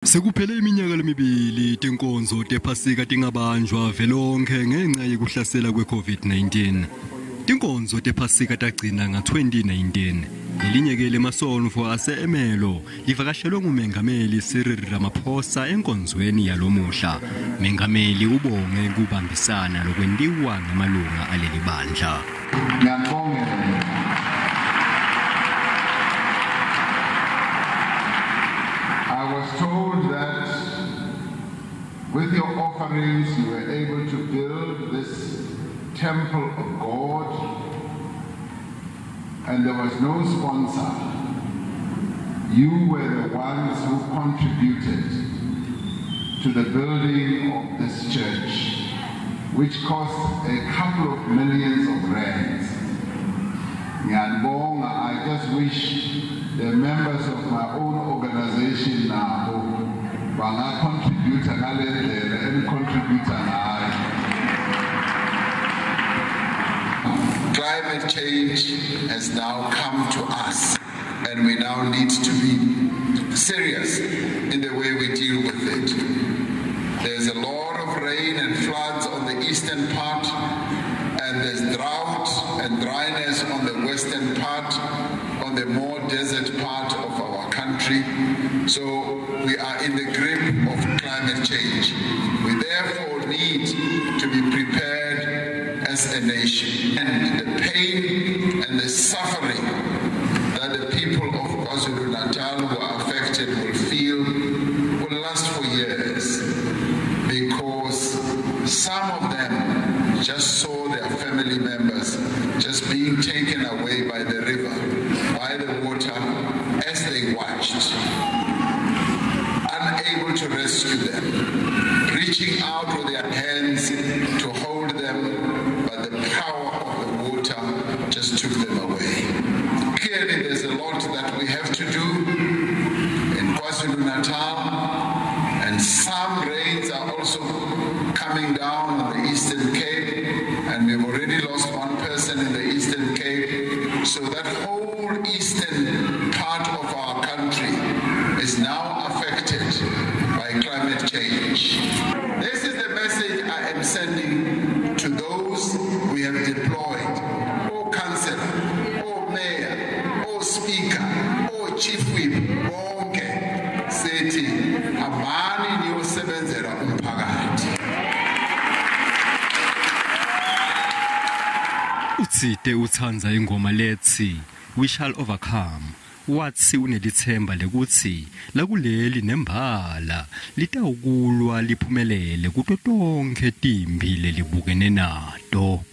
Sekuphele iminyaka lemibili itinkonzo tephasika tingabanjwa velonke ngenxa yokuhlasela kwe-COVID-19. Tinkonzo tephasika tagcina nga-2019. Elinye ke lemasonto ase-Ermelo livakashelwe nguMengameli Cyril Ramaphosa enkonzweni ya Lomuhla. Mengameli ubonge kubambisana lokwentiwa ngamalunga aleli bandla. I was told that with your offerings you were able to build this temple of God, and there was no sponsor. You were the ones who contributed to the building of this church, which cost a couple of millions of rands. I just wish the members of my own organization now will contribute and contribute. Climate change has now come to us, and we now need to be serious in the way we deal with it. There's a lot of rain and floods on the eastern part, and there's drought and dryness on the western part, on the more desert part of our country. So we are in the grip of climate change. We therefore need to be prepared as a nation. And the pain and the suffering that the people of KwaZulu-Natal who are affected will feel will last for years, because some of them just saw their family members just being taken away by the river, by the water, as they watched, unable to rescue them, reaching out with their hands to hold them, but the power of the water just took them away. Clearly, there's a lot that we have to do in KwaZulu-Natal, and some rains are also coming down on the Eastern Cape, and we've already lost one person in the Eastern Cape. So that whole eastern part of our country is now affected by climate change. This is the message I am sending to those we have deployed, or councillor, or mayor, or speaker, or chief whip, bonke, sethi, hambani niyosebenzela umphakathi. Utsite utsanza ingoma lethi We Shall Overcome. Watsi unelithemba lekutsi lakuleli nembala litawukulwa liphumelele kuto tonke timbi lelibukene nato.